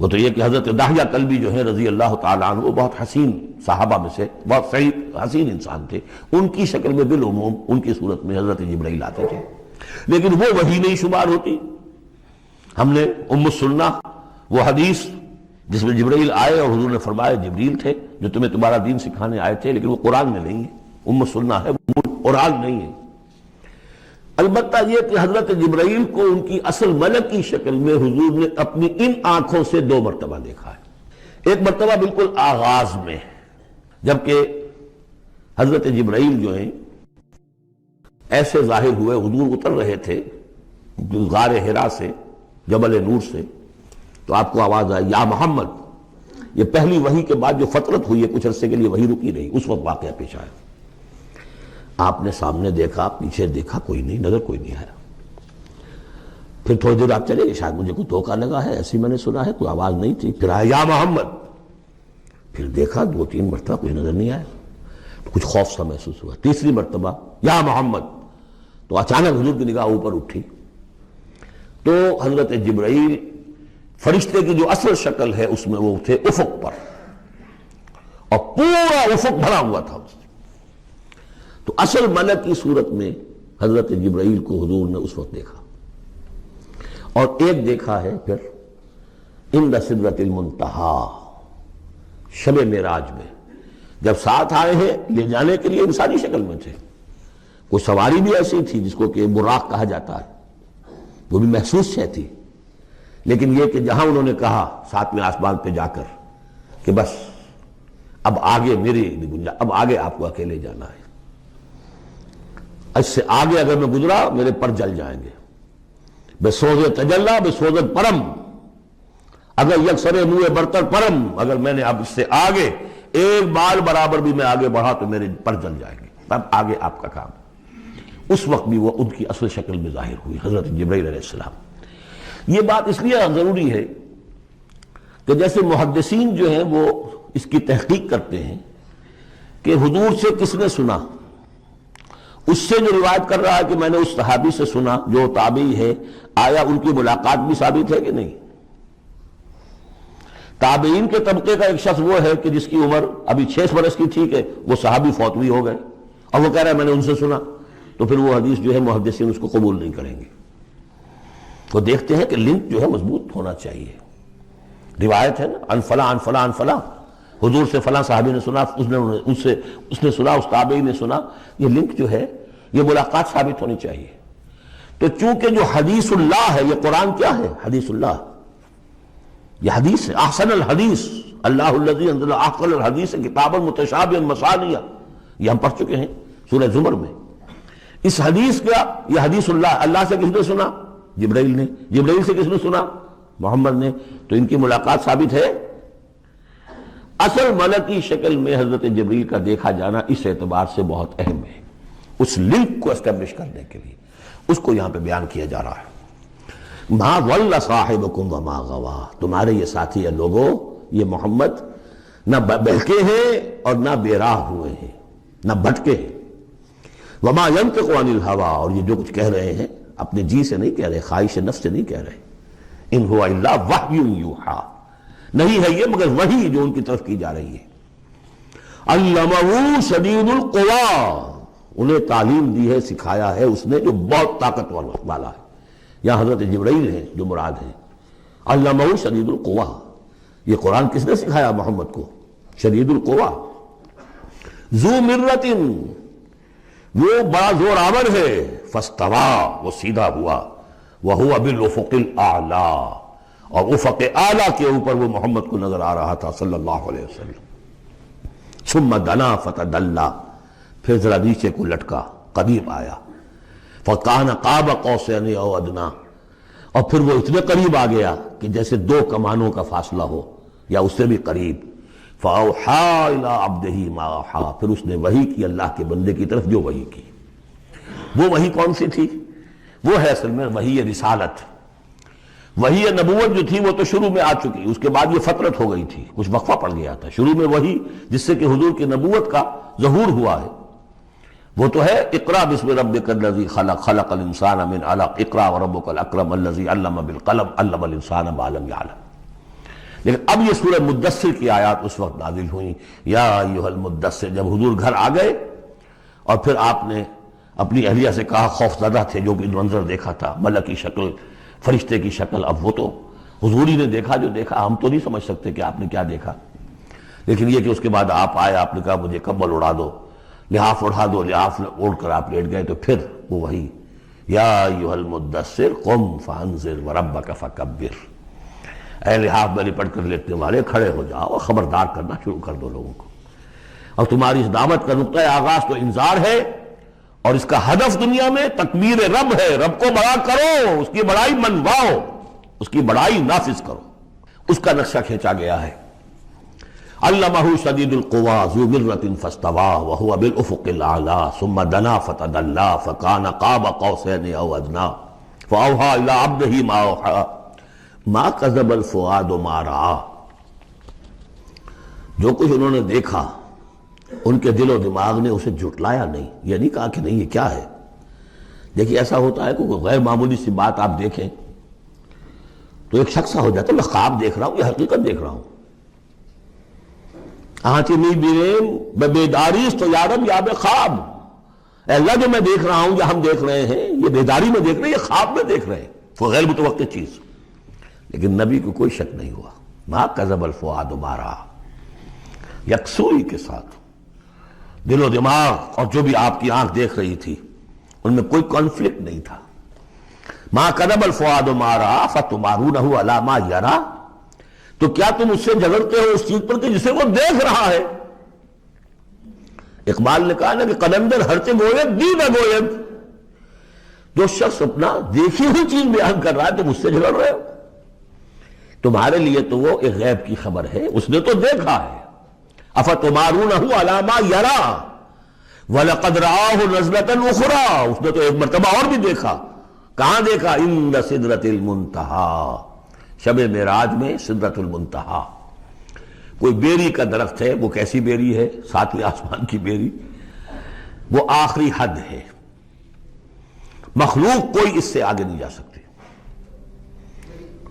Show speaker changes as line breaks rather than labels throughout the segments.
وہ تو یہ کہ حضرت داہیہ کلبی جو ہیں رضی اللہ تعالیٰ عنہ وہ بہت حسین صحابہ میں سے بہت صحیح حسین انسان تھے، ان کی شکل میں بالعموم ان کی صورت میں حضرت جبرائیل آتے تھے، لیکن وہ وحی نہیں شمار ہوتی۔ ہم نے ام السنہ وہ حدیث جس میں جبرائیل آئے اور حضور نے فرمایا جبریل تھے جو تمہیں تمہارا دین سکھانے آئے تھے، لیکن وہ قرآن میں نہیں ہے، ام السنہ ہے، قرآن نہیں ہے۔ البتہ یہ کہ حضرت جبرائیل کو ان کی اصل ملک کی شکل میں حضور نے اپنی ان آنکھوں سے 2 مرتبہ دیکھا ہے۔ ایک مرتبہ بالکل آغاز میں، جبکہ حضرت جبرائیل جو ہیں ایسے ظاہر ہوئے، حضور اتر رہے تھے غار حرا سے، جبل نور سے، تو آپ کو آواز آئی یا محمد۔ یہ پہلی وحی کے بعد جو فترت ہوئی ہے، کچھ عرصے کے لیے وحی رکی رہی، اس وقت واقعہ پیش آیا۔ آپ نے سامنے دیکھا، پیچھے دیکھا، کوئی نہیں، نظر کوئی نہیں آیا۔ پھر تھوڑی دیر آپ چلے، شاید مجھے کوئی دھوکہ لگا ہے، ایسی میں نے سنا ہے، کوئی آواز نہیں تھی۔ پھر آیا یا محمد، پھر دیکھا 2-3 مرتبہ کوئی نظر نہیں آیا، تو کچھ خوف سا محسوس ہوا۔ تیسری مرتبہ یا محمد، تو اچانک حضور کی نگاہ اوپر اٹھی، تو حضرت جبرائیل فرشتے کی جو اصل شکل ہے اس میں وہ تھے افق پر، اور پورا افق بھرا ہوا تھا۔ تو اصل ملک کی صورت میں حضرت جبرائیل کو حضور نے اس وقت دیکھا، اور ایک دیکھا ہے پھر عند سدرۃ المنتہا، شب معراج میں، جب ساتھ آئے ہیں لے جانے کے لیے انسانی شکل میں تھے، کوئی سواری بھی ایسی تھی جس کو کہ براق کہا جاتا ہے، وہ بھی محسوس شے تھی، لیکن یہ کہ جہاں انہوں نے کہا 7ویں آسمان پہ جا کر کہ بس اب آگے میری گنجائش، اب آگے آپ کو اکیلے جانا ہے، اس سے آگے اگر میں گزرا میرے پر جل جائیں گے، بے سوز تجلا بے سوز پرم، اگر یکسر منہ برتر پرم، اگر میں نے اب اس سے آگے ایک بال برابر بھی میں آگے بڑھا تو میرے پر جل جائیں گے، تب آگے آپ کا کام۔ اس وقت بھی وہ ان کی اصل شکل میں ظاہر ہوئی حضرت جبرائیل علیہ السلام۔ یہ بات اس لیے ضروری ہے کہ جیسے محدثین جو ہیں وہ اس کی تحقیق کرتے ہیں کہ حضور سے کس نے سنا، اس سے جو روایت کر رہا ہے کہ میں نے اس صحابی سے سنا جو تابعی ہے، آیا ان کی ملاقات بھی ثابت ہے کہ نہیں؟ تابعین کے طبقے کا ایک شخص وہ ہے کہ جس کی عمر ابھی 6 برس کی تھی کہ وہ صحابی فوت بھی ہو گئے، اور وہ کہہ رہا ہے میں نے ان سے سنا، تو پھر وہ حدیث جو ہے محدثین اس کو قبول نہیں کریں گے۔ وہ دیکھتے ہیں کہ لنک جو ہے مضبوط ہونا چاہیے، روایت ہے نا ان فلاں ان فلاں ان فلاں، حضور سے فلاں صحابی نے سنا، اس نے سنا، اس تابعی نے سنا، یہ لنک جو ہے یہ ملاقات ثابت ہونی چاہیے۔ تو چونکہ جو حدیث اللہ ہے، یہ قرآن کیا ہے؟ حدیث اللہ، یہ حدیث ہے، احسن الحدیث اللہ الذی انزل احسن الحدیث کتابا متشابہا مثانیہ، یہ ہم پڑھ چکے ہیں سورہ زمر میں۔ اس حدیث کا یہ حدیث اللہ سے کس نے سنا؟ جبرائیل نے، جبرائیل سے کس نے سنا؟ محمد نے، تو ان کی ملاقات ثابت ہے۔ اصل ملکی شکل میں حضرت جبرائیل کا دیکھا جانا اس اعتبار سے بہت اہم ہے، اس لنک کو اسٹیبلش کرنے کے لیے اس کو یہاں پہ بیان کیا جا رہا ہے۔ ما ضل صاحبکم وما غوا، تمہارے یہ ساتھی ہے لوگوں، یہ محمد نہ بہکے ہیں اور نہ بے راہ ہوئے ہیں، نہ بھٹکے ہیں۔ وما ينطق عن الهوى، اور یہ جو کچھ کہہ رہے ہیں اپنے جی سے نہیں کہہ رہے، خواہش نفس سے نہیں کہہ رہے، ان هو الا وحی یوحی، نہیں ہے یہ مگر وحی جو ان کی طرف کی جا رہی ہے۔ علمہ شدید القوی، انہیں تعلیم دی ہے، سکھایا ہے اس نے جو بہت طاقت والا ہے۔ یہاں حضرت جبرائیل ہیں جو مراد ہیں۔ علمہ شدید القوی، یہ قرآن کس نے سکھایا محمد کو؟ شدید القوی، ذو مرۃ، وہ بڑا زور آور ہے، فاستوی، وہ سیدھا ہوا، وہو بالافق الاعلی، اور افق اعلیٰ کے اوپر وہ محمد کو نظر آ رہا تھا صلی اللہ علیہ وسلم۔ ثم دنا فتدلی، پھر ذرا نیچے کو لٹکا، قریب آیا، فکان قاب قوسین او ادنی، اور پھر وہ اتنے قریب آ گیا کہ جیسے 2 کمانوں کا فاصلہ ہو یا اس سے بھی قریب۔ فاوحی الی عبدہ ما اوحی، پھر اس نے وحی کی اللہ کے بندے کی طرف جو وحی کی۔ وہ وحی کون سی تھی؟ وہ ہے اصل میں وحی رسالت، وحی نبوت جو تھی وہ تو شروع میں آ چکی، اس کے بعد یہ فترت ہو گئی تھی، کچھ وقفہ پڑ گیا تھا۔ شروع میں وحی جس سے کہ حضور کی نبوت کا ظہور ہوا ہے وہ تو ہے اقرا بسم ربک الذی خلق، خلق الانسان من علق، اقرا وربک الاکرم الذی علم بالقلم، علم الانسان ما لم یعلم۔ لیکن اب یہ سورہ مدثر کی آیات اس وقت نازل ہوئیں، یا ایھا المدثر، جب حضور گھر آ گئے اور پھر آپ نے اپنی اہلیہ سے کہا، خوف زدہ تھے، جو بھی منظر دیکھا تھا، ملک کی شکل، فرشتے کی شکل، اب وہ تو حضور ہی نے دیکھا جو دیکھا، ہم تو نہیں سمجھ سکتے کہ آپ نے کیا دیکھا، لیکن یہ کہ اس کے بعد آپ آئے، آپ نے کہا مجھے کمبل اڑا دو، لحاف اڑا دو، لحاف اوڑھ کر آپ لیٹ گئے، تو پھر وہ وہی یا ایھا المدثر قم فانذر وربک فکبر، اے لحاف میں لپٹ کر لیٹنے والے کھڑے ہو جاؤ اور خبردار کرنا شروع کر دو لوگوں کو، اور تمہاری اس دعوت کا نقطۂ آغاز تو انذار ہے، اور اس کا ہدف دنیا میں تکبیر رب ہے، رب کو بڑا کرو، اس کی بڑائی منواؤ، اس کی بڑائی نافذ کرو، اس کا نقشہ کھینچا گیا ہے۔ علمہ شدید القویٰ ذو مرۃ فاستویٰ وہو بالافق الاعلیٰ ثم دنا فتدلیٰ فکان قاب قوسین او ادنیٰ فاوحیٰ الی عبدہ ما اوحیٰ ما کذب الفؤاد ما رأیٰ۔ جو کچھ انہوں نے دیکھا ان کے دل و دماغ نے اسے جھٹلایا نہیں، یہ نہیں کہا کہ نہیں یہ کیا ہے۔ دیکھیے ایسا ہوتا ہے کہ کوئی غیر معمولی سی بات آپ دیکھیں تو ایک شخص ہو جاتا ہے میں خواب دیکھ رہا ہوں یا حقیقت دیکھ رہا ہوں، آنچی می بیریم بیداریست تو یارب یا بے خواب، اے اللہ جو میں دیکھ رہا ہوں یا ہم دیکھ رہے ہیں یہ بیداری میں دیکھ رہے ہیں، یہ خواب میں دیکھ رہے ہیں، وہ غیر متوقع چیز۔ لیکن نبی کو کوئی شک نہیں ہوا، ما کذب الفؤاد ما رأیٰ، یکسوئی کے ساتھ دل و دماغ اور جو بھی آپ کی آنکھ دیکھ رہی تھی ان میں کوئی کانفلکٹ نہیں تھا۔ ما کذب الفؤاد ما رأیٰ فتمارونہ علی ما یریٰ، تو کیا تم اس سے جھگڑتے ہو اس چیز پر کہ جسے وہ دیکھ رہا ہے؟ اقبال نے کہا نا کہ قلندر ہرچے گوید دید گوید، جو شخص اپنا دیکھی ہوئی چیز بیان کر رہا ہے تم اس سے جھگڑ رہے ہو، تمہارے لیے تو وہ ایک غیب کی خبر ہے، اس نے تو دیکھا ہے۔ افتمارونہ علی ما یریٰ وَلَقَدْ رَآهُ نَزْلَةً أُخْرَىٰ، اس نے تو ایک مرتبہ اور بھی دیکھا، کہاں دیکھا؟ عند سدرۃ المنتہیٰ، شب معراج میں سدرۃ المنتہیٰ، کوئی بیری کا درخت ہے، وہ کیسی بیری ہے؟ ساتویں آسمان کی بیری، وہ آخری حد ہے، مخلوق کوئی اس سے آگے نہیں جا سکتی۔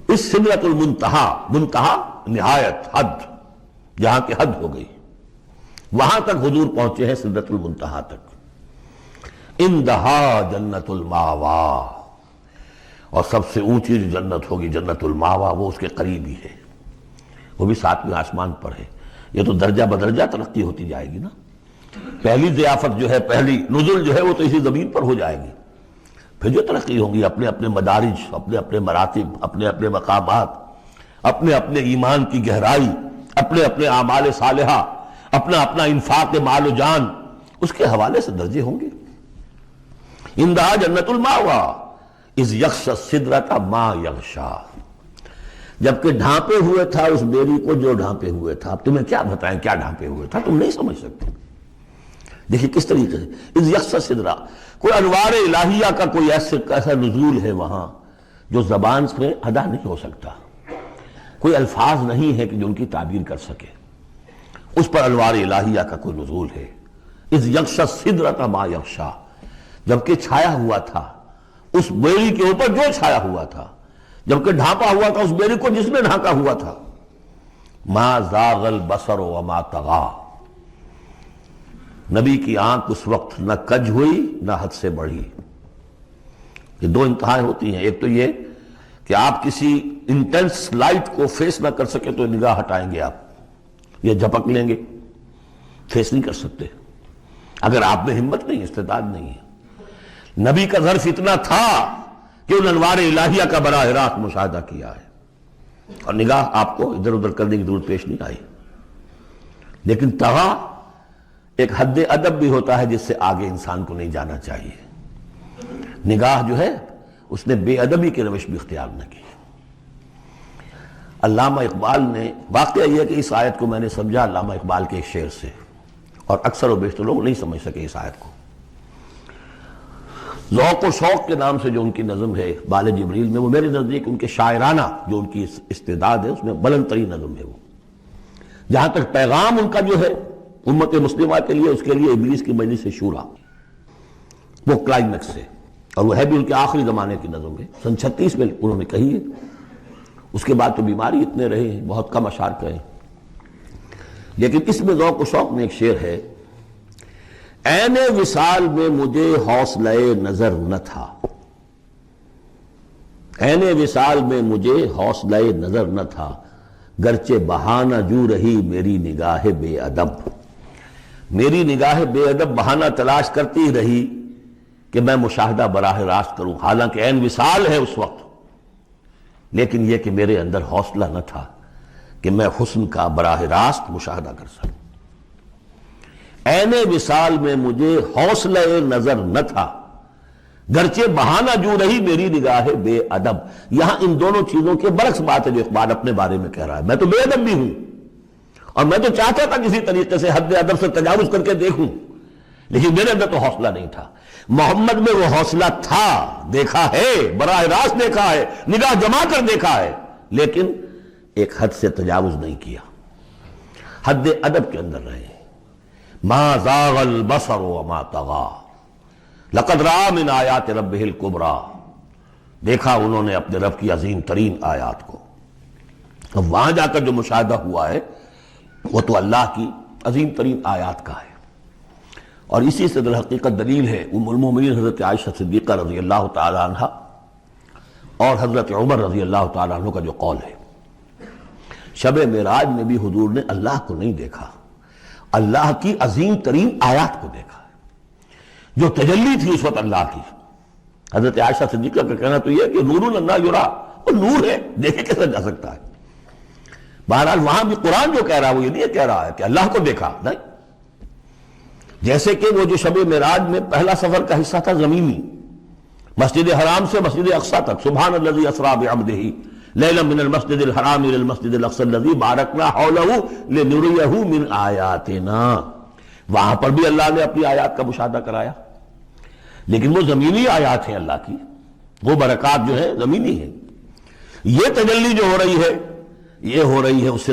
اس سدرۃ المنتہیٰ، منتہا نہایت، حد، جہاں کی حد ہو گئی، وہاں تک حضور پہنچے ہیں، سدرۃ المنتہیٰ تک۔ اندہا جنت الماوا، اور سب سے اونچی جو جنت ہوگی جنت الماوا، وہ اس کے قریب ہی ہے، وہ بھی ساتویں آسمان پر ہے۔ یہ تو درجہ بدرجہ ترقی ہوتی جائے گی نا، پہلی ضیافت جو ہے، پہلی نزل جو ہے وہ تو اسی زمین پر ہو جائے گی، پھر جو ترقی ہوگی اپنے اپنے مدارج، اپنے اپنے مراتب، اپنے اپنے مقامات، اپنے اپنے ایمان کی گہرائی، اپنے اپنے اعمال صالحہ، اپنا اپنا انفاق مال و جان، اس کے حوالے سے درجے ہوں گے۔ اندہا جنت الماوا اذ یغشی السدرۃ ما یغشی، جبکہ ڈھانپے ہوئے تھا اس بیری کو جو ڈھانپے ہوئے تھا۔ اب تمہیں کیا بتائیں کیا ڈھانپے ہوئے تھا، تم نہیں سمجھ سکتے۔ دیکھیے کس طریقے سے اذ یغشی السدرۃ، کوئی انوار الہیہ کا کوئی ایسا نزول ہے وہاں جو زبان سے ادا نہیں ہو سکتا، کوئی الفاظ نہیں ہے کہ جو ان کی تعبیر کر سکے، اس پر انوار الہیہ کا کوئی نزول ہے۔ اذ یغشی السدرۃ ما یغشی، جبکہ چھایا ہوا تھا اس بیری کے اوپر جو چھایا ہوا تھا، جبکہ ڈھانپا ہوا تھا اس بیری کو جس نے ڈھانکا ہوا تھا۔ ما زاغ البصر وما طغی، نبی کی آنکھ اس وقت نہ کج ہوئی نہ حد سے بڑھی۔ یہ دو انتہائیں ہوتی ہیں، ایک تو یہ کہ آپ کسی انٹینس لائٹ کو فیس نہ کر سکے تو نگاہ ہٹائیں گے آپ، یہ جھپک لیں گے، فیس نہیں کر سکتے اگر آپ میں ہمت نہیں، استعداد نہیں ہے۔ نبی کا ظرف اتنا تھا کہ ان انوار الہیہ کا براہ راست مشاہدہ کیا ہے، اور نگاہ آپ کو ادھر ادھر کرنے کی ضرورت پیش نہیں آئی۔ لیکن طغا ایک حد ادب بھی ہوتا ہے جس سے آگے انسان کو نہیں جانا چاہیے، نگاہ جو ہے اس نے بے ادبی کی روش بھی اختیار نہ کی۔ علامہ اقبال نے، واقعہ یہ کہ اس آیت کو میں نے سمجھا علامہ اقبال کے ایک شعر سے، اور اکثر و بیشتر لوگ نہیں سمجھ سکے اس آیت کو۔ ذوق و شوق کے نام سے جو ان کی نظم ہے بال جبریل میں، وہ میرے نزدیک ان کے شاعرانہ جو ان کی استعداد ہے اس میں بلند ترین نظم ہے وہ، جہاں تک پیغام ان کا جو ہے امت مسلمہ کے لیے، اس کے لیے ابلیس کی مجلس شورا، وہ کلائمیکس ہے، اور وہ ہے بھی ان کے آخری زمانے کی نظم ہے، سن 36 میں انہوں نے کہی ہے۔ اس کے بعد تو بیماری اتنے رہے ہیں، بہت کم اشعار کہے، لیکن اس میں ذوق و شوق میں ایک شعر ہے: عین وصال میں مجھے حوصلہ نظر نہ تھا، عین وصال میں مجھے حوصلہ نظر نہ تھا، گرچہ بہانہ جو رہی میری نگاہ بے ادب، میری نگاہ بے ادب بہانہ تلاش کرتی رہی کہ میں مشاہدہ براہ راست کروں، حالانکہ عین وصال ہے اس وقت، لیکن یہ کہ میرے اندر حوصلہ نہ تھا کہ میں حسن کا براہ راست مشاہدہ کر سکوں۔ عین وصال میں مجھے حوصلہ نظر نہ تھا، گرچہ بہانہ جو رہی میری نگاہ بے ادب۔ یہاں ان دونوں چیزوں کے برعکس بات ہے جو اقبال اپنے بارے میں کہہ رہا ہے۔ میں تو بے ادب بھی ہوں، اور میں تو چاہتا تھا کسی طریقے سے حد ادب سے تجاوز کر کے دیکھوں، لیکن میرے اندر تو حوصلہ نہیں تھا۔ محمد میں وہ حوصلہ تھا، دیکھا ہے، براہ راست دیکھا ہے، نگاہ جما کر دیکھا ہے، لیکن ایک حد سے تجاوز نہیں کیا، حد ادب کے اندر رہے۔ ما زاغ البصر وما طغى لقد رأى من آیات ربہ الکبریٰ، دیکھا انہوں نے اپنے رب کی عظیم ترین آیات کو۔ اب وہاں جا کر جو مشاہدہ ہوا ہے وہ تو اللہ کی عظیم ترین آیات کا ہے، اور اسی سے در حقیقت دلیل ہے ام المومنین حضرت عائشہ صدیقہ رضی اللہ تعالی عنہ اور حضرت عمر رضی اللہ تعالی عنہ کا جو قول ہے۔ شب معراج میں بھی حضور نے اللہ کو نہیں دیکھا، اللہ کی عظیم ترین آیات کو دیکھا، جو تجلی تھی اس وقت اللہ کی۔ حضرت عائشہ صدیقہ کا کہنا تو یہ کہ نور لا یرا، وہ نور ہے، دیکھے کیسے جا سکتا ہے۔ بہرحال وہاں بھی قرآن جو کہہ رہا ہے وہ یہ نہیں کہہ رہا ہے کہ اللہ کو دیکھا، نہیں، جیسے کہ وہ جو شب معراج میں پہلا سفر کا حصہ تھا زمینی، مسجد حرام سے مسجد اقصی تک، سبحان الذی اسریٰ بعبدہ لیلا من المسجد الحرام الى المسجد الاقصی الذی بارکنا حولہ لنریہ من آیاتنا، وہاں پر بھی اللہ نے اپنی آیات کا مشاہدہ کرایا، لیکن وہ زمینی آیات ہیں اللہ کی، وہ برکات جو ہے زمینی ہیں۔ یہ تجلی جو ہو رہی ہے یہ ہو رہی ہے اس سے